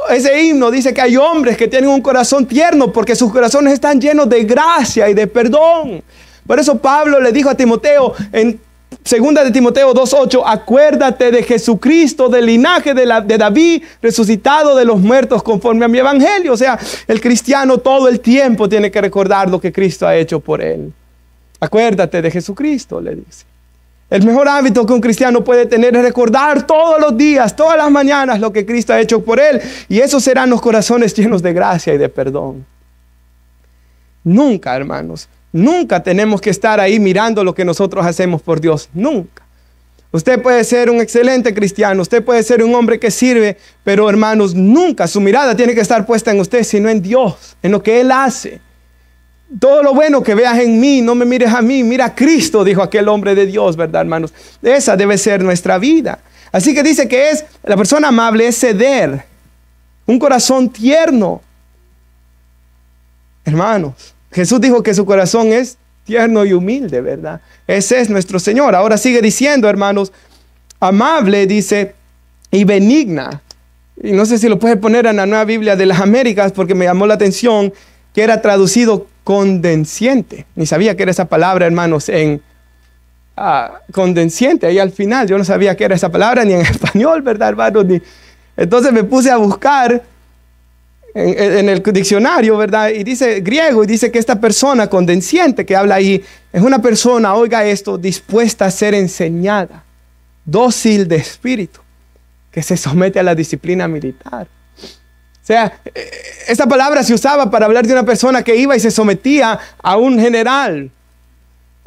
Ese himno dice que hay hombres que tienen un corazón tierno porque sus corazones están llenos de gracia y de perdón. Por eso Pablo le dijo a Timoteo en 2 de Timoteo 2:8, acuérdate de Jesucristo, del linaje de David, resucitado de los muertos conforme a mi evangelio. O sea, el cristiano todo el tiempo tiene que recordar lo que Cristo ha hecho por él. Acuérdate de Jesucristo, le dice. El mejor hábito que un cristiano puede tener es recordar todos los días, todas las mañanas, lo que Cristo ha hecho por él. Y esos serán los corazones llenos de gracia y de perdón. Nunca, hermanos, nunca tenemos que estar ahí mirando lo que nosotros hacemos por Dios. Nunca. Usted puede ser un excelente cristiano, usted puede ser un hombre que sirve, pero hermanos, nunca su mirada tiene que estar puesta en usted, sino en Dios, en lo que Él hace. Todo lo bueno que veas en mí, no me mires a mí, mira a Cristo, dijo aquel hombre de Dios, ¿verdad, hermanos? Esa debe ser nuestra vida. Así que dice que la persona amable es ceder, un corazón tierno. Hermanos, Jesús dijo que su corazón es tierno y humilde, ¿verdad? Ese es nuestro Señor. Ahora sigue diciendo, hermanos, amable, dice, y benigna. Y no sé si lo puede poner en la Nueva Biblia de las Américas porque me llamó la atención que era traducido condesciente. Ni sabía que era esa palabra, hermanos, en condesciente. Ahí al final yo no sabía que era esa palabra ni en español, ¿verdad, hermanos? Entonces me puse a buscar en el diccionario, ¿verdad? Y dice griego, y dice que esta persona condesciente que habla ahí es una persona, oiga esto, dispuesta a ser enseñada, dócil de espíritu, que se somete a la disciplina militar. O sea, esta palabra se usaba para hablar de una persona que iba y se sometía a un general,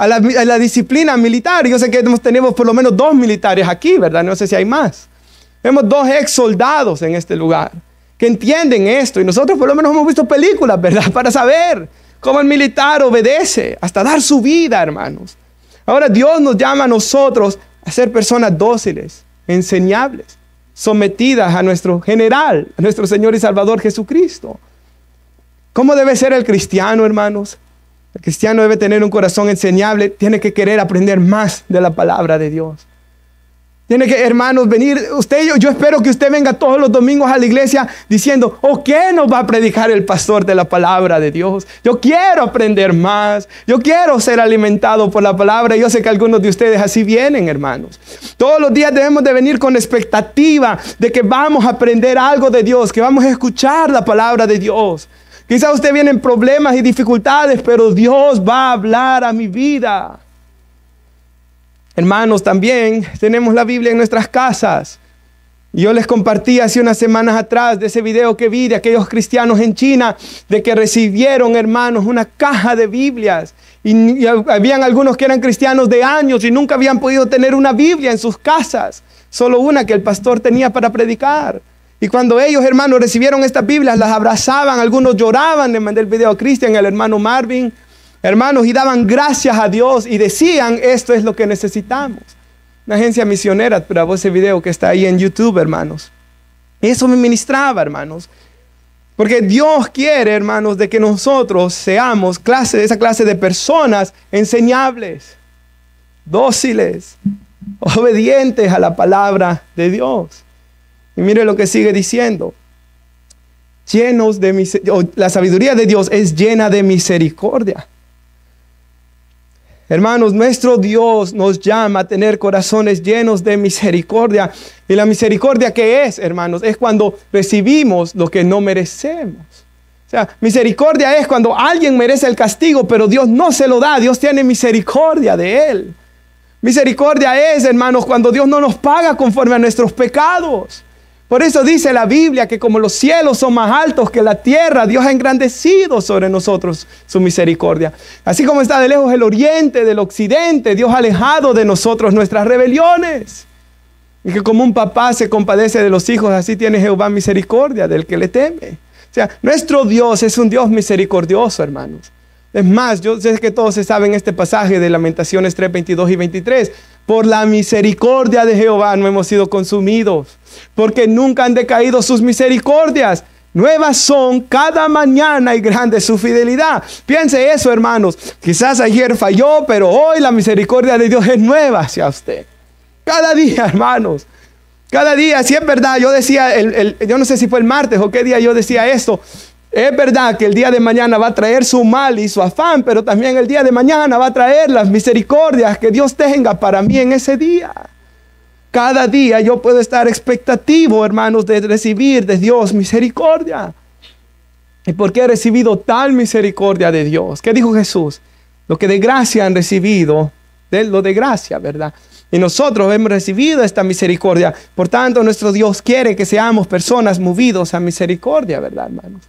a la disciplina militar. Yo sé que tenemos por lo menos 2 militares aquí, ¿verdad? No sé si hay más. Vemos 2 ex soldados en este lugar que entienden esto. Y nosotros por lo menos hemos visto películas, ¿verdad? Para saber cómo el militar obedece hasta dar su vida, hermanos. Ahora Dios nos llama a nosotros a ser personas dóciles, enseñables, sometidas a nuestro general, a nuestro Señor y Salvador Jesucristo. ¿Cómo debe ser el cristiano, hermanos? El cristiano debe tener un corazón enseñable, tiene que querer aprender más de la palabra de Dios. Tiene que, hermanos, venir, yo espero que usted venga todos los domingos a la iglesia diciendo, ¿qué nos va a predicar el pastor de la palabra de Dios? Yo quiero aprender más, yo quiero ser alimentado por la palabra. Yo sé que algunos de ustedes así vienen, hermanos. Todos los días debemos de venir con expectativa de que vamos a aprender algo de Dios, que vamos a escuchar la palabra de Dios. Quizá usted viene en problemas y dificultades, pero Dios va a hablar a mi vida. Hermanos, también tenemos la Biblia en nuestras casas. Yo les compartí hace unas semanas atrás de ese video que vi de aquellos cristianos en China, de que recibieron, hermanos, una caja de Biblias. Y habían algunos que eran cristianos de años y nunca habían podido tener una Biblia en sus casas. Solo una que el pastor tenía para predicar. Y cuando ellos, hermanos, recibieron estas Biblias, las abrazaban, algunos lloraban. Le mandé el video a Cristian, el hermano Marvin. Hermanos, y daban gracias a Dios y decían, esto es lo que necesitamos. Una agencia misionera grabó ese video que está ahí en YouTube, hermanos. Y eso me ministraba, hermanos. Porque Dios quiere, hermanos, de que nosotros seamos esa clase de personas enseñables, dóciles, obedientes a la palabra de Dios. Y mire lo que sigue diciendo. La sabiduría de Dios es llena de misericordia. Hermanos, nuestro Dios nos llama a tener corazones llenos de misericordia. Y la misericordia, ¿qué es, hermanos? Es cuando recibimos lo que no merecemos. O sea, misericordia es cuando alguien merece el castigo, pero Dios no se lo da. Dios tiene misericordia de él. Misericordia es, hermanos, cuando Dios no nos paga conforme a nuestros pecados. Por eso dice la Biblia que como los cielos son más altos que la tierra, Dios ha engrandecido sobre nosotros su misericordia. Así como está de lejos el oriente del occidente, Dios ha alejado de nosotros nuestras rebeliones. Y que como un papá se compadece de los hijos, así tiene Jehová misericordia del que le teme. O sea, nuestro Dios es un Dios misericordioso, hermanos. Es más, yo sé que todos se saben este pasaje de Lamentaciones 3, 22 y 23. Por la misericordia de Jehová no hemos sido consumidos, porque nunca han decaído sus misericordias. Nuevas son cada mañana y grande es su fidelidad. Piense eso, hermanos. Quizás ayer falló, pero hoy la misericordia de Dios es nueva hacia usted. Cada día, hermanos. Cada día, si es verdad, yo decía, yo no sé si fue el martes o qué día yo decía esto. Es verdad que el día de mañana va a traer su mal y su afán, pero también el día de mañana va a traer las misericordias que Dios tenga para mí en ese día. Cada día yo puedo estar expectativo, hermanos, de recibir de Dios misericordia. ¿Y por qué he recibido tal misericordia de Dios? ¿Qué dijo Jesús? Lo que de gracia han recibido, lo de gracia, ¿verdad? Y nosotros hemos recibido esta misericordia. Por tanto, nuestro Dios quiere que seamos personas movidos a misericordia, ¿verdad, hermanos?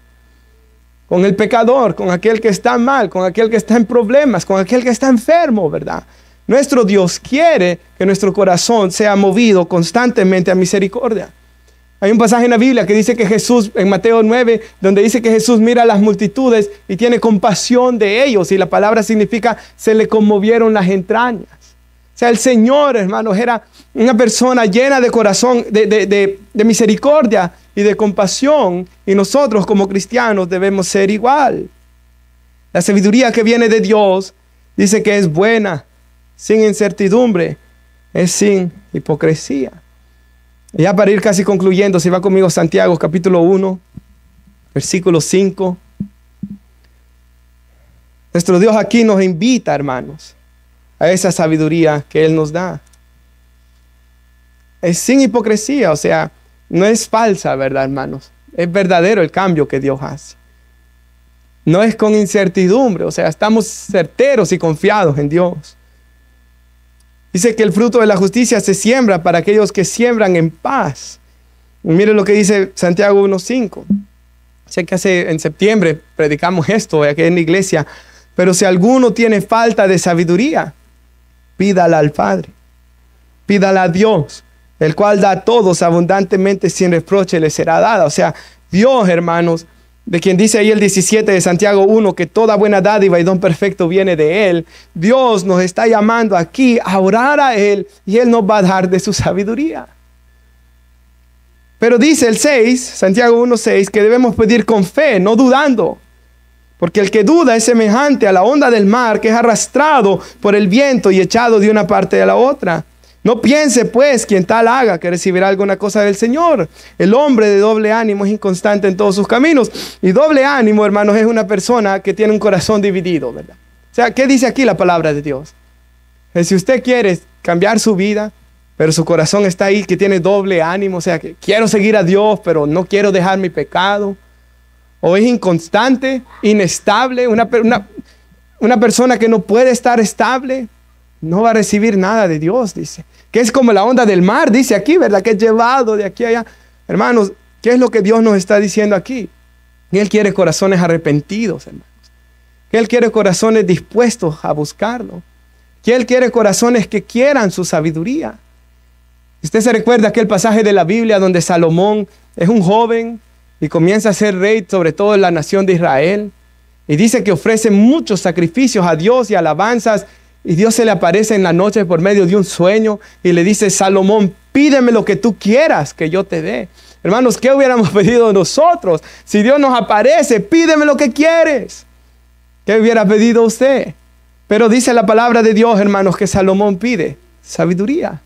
Con el pecador, con aquel que está mal, con aquel que está en problemas, con aquel que está enfermo, ¿verdad? Nuestro Dios quiere que nuestro corazón sea movido constantemente a misericordia. Hay un pasaje en la Biblia que dice que Jesús, en Mateo 9, donde dice que Jesús mira a las multitudes y tiene compasión de ellos. Y la palabra significa, se le conmovieron las entrañas. O sea, el Señor, hermanos, era una persona llena de corazón, de misericordia y de compasión. Y nosotros como cristianos debemos ser igual. La sabiduría que viene de Dios dice que es buena, sin incertidumbre, es sin hipocresía. Y ya para ir casi concluyendo, si va conmigo Santiago capítulo 1, versículo 5. Nuestro Dios aquí nos invita, hermanos, a esa sabiduría que Él nos da. Es sin hipocresía, o sea, no es falsa, ¿verdad, hermanos? Es verdadero el cambio que Dios hace. No es con incertidumbre, o sea, estamos certeros y confiados en Dios. Dice que el fruto de la justicia se siembra para aquellos que siembran en paz. Y mire lo que dice Santiago 1:5. Sé que en septiembre predicamos esto aquí en la iglesia, Pero si alguno tiene falta de sabiduría, pídala al Padre. Pídala a Dios, el cual da a todos abundantemente sin reproche, le será dada. O sea, Dios, hermanos, de quien dice ahí el 17 de Santiago 1, que toda buena dádiva y don perfecto viene de Él. Dios nos está llamando aquí a orar a Él y Él nos va a dar de su sabiduría. Pero dice el 6, Santiago 1:6, que debemos pedir con fe, no dudando. Porque el que duda es semejante a la onda del mar que es arrastrado por el viento y echado de una parte a la otra. No piense pues quien tal haga que recibirá alguna cosa del Señor. El hombre de doble ánimo es inconstante en todos sus caminos. Y doble ánimo, hermanos, es una persona que tiene un corazón dividido, ¿verdad? O sea, ¿qué dice aquí la palabra de Dios? Que si usted quiere cambiar su vida, pero su corazón está ahí, que tiene doble ánimo, o sea, que quiero seguir a Dios, pero no quiero dejar mi pecado. O es inconstante, inestable, una persona que no puede estar estable, no va a recibir nada de Dios, dice. Que es como la onda del mar, dice aquí, ¿verdad? Que es llevado de aquí a allá. Hermanos, ¿qué es lo que Dios nos está diciendo aquí? Que Él quiere corazones arrepentidos, hermanos. Que Él quiere corazones dispuestos a buscarlo. Que Él quiere corazones que quieran su sabiduría. Usted se recuerda aquel pasaje de la Biblia donde Salomón es un joven y comienza a ser rey sobre todo en la nación de Israel. Y dice que ofrece muchos sacrificios a Dios y alabanzas. Y Dios se le aparece en la noche por medio de un sueño y le dice: Salomón, pídeme lo que tú quieras que yo te dé. Hermanos, ¿qué hubiéramos pedido nosotros? Si Dios nos aparece, pídeme lo que quieres. ¿Qué hubiera pedido usted? Pero dice la palabra de Dios, hermanos, que Salomón pide sabiduría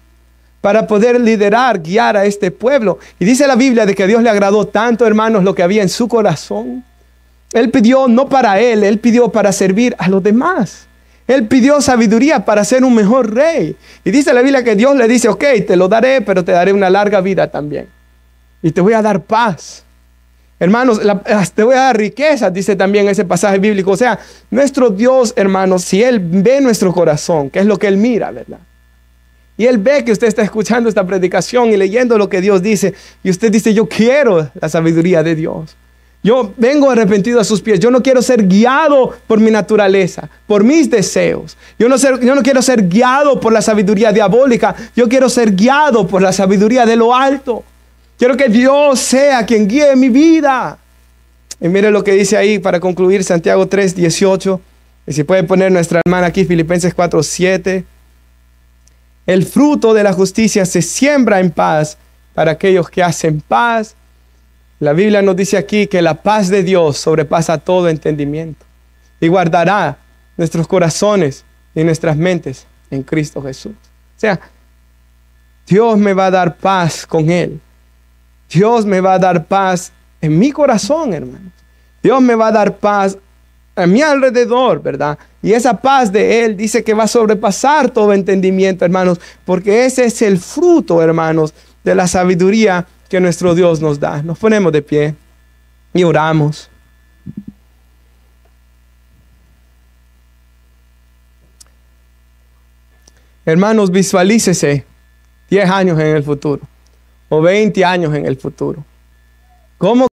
para poder liderar, guiar a este pueblo. Y dice la Biblia de que a Dios le agradó tanto, hermanos, lo que había en su corazón. Él pidió no para él, él pidió para servir a los demás. Él pidió sabiduría para ser un mejor rey. Y dice la Biblia que Dios le dice: ok, te lo daré, pero te daré una larga vida también. Y te voy a dar paz. Hermanos, te voy a dar riquezas, dice también ese pasaje bíblico. O sea, nuestro Dios, hermanos, si Él ve nuestro corazón, que es lo que Él mira, ¿verdad? Y Él ve que usted está escuchando esta predicación y leyendo lo que Dios dice. Y usted dice: yo quiero la sabiduría de Dios. Yo vengo arrepentido a sus pies. Yo no quiero ser guiado por mi naturaleza, por mis deseos. Yo no quiero ser guiado por la sabiduría diabólica. Yo quiero ser guiado por la sabiduría de lo alto. Quiero que Dios sea quien guíe mi vida. Y mire lo que dice ahí para concluir, Santiago 3:18. Y si puede poner nuestra hermana aquí, Filipenses 4:7. El fruto de la justicia se siembra en paz para aquellos que hacen paz. La Biblia nos dice aquí que la paz de Dios sobrepasa todo entendimiento y guardará nuestros corazones y nuestras mentes en Cristo Jesús. O sea, Dios me va a dar paz con Él. Dios me va a dar paz en mi corazón, hermanos. Dios me va a dar paz a mi alrededor, ¿verdad? Y esa paz de Él dice que va a sobrepasar todo entendimiento, hermanos, porque ese es el fruto, hermanos, de la sabiduría que nuestro Dios nos da. Nos ponemos de pie y oramos. Hermanos, visualícese 10 años en el futuro o 20 años en el futuro. ¿Cómo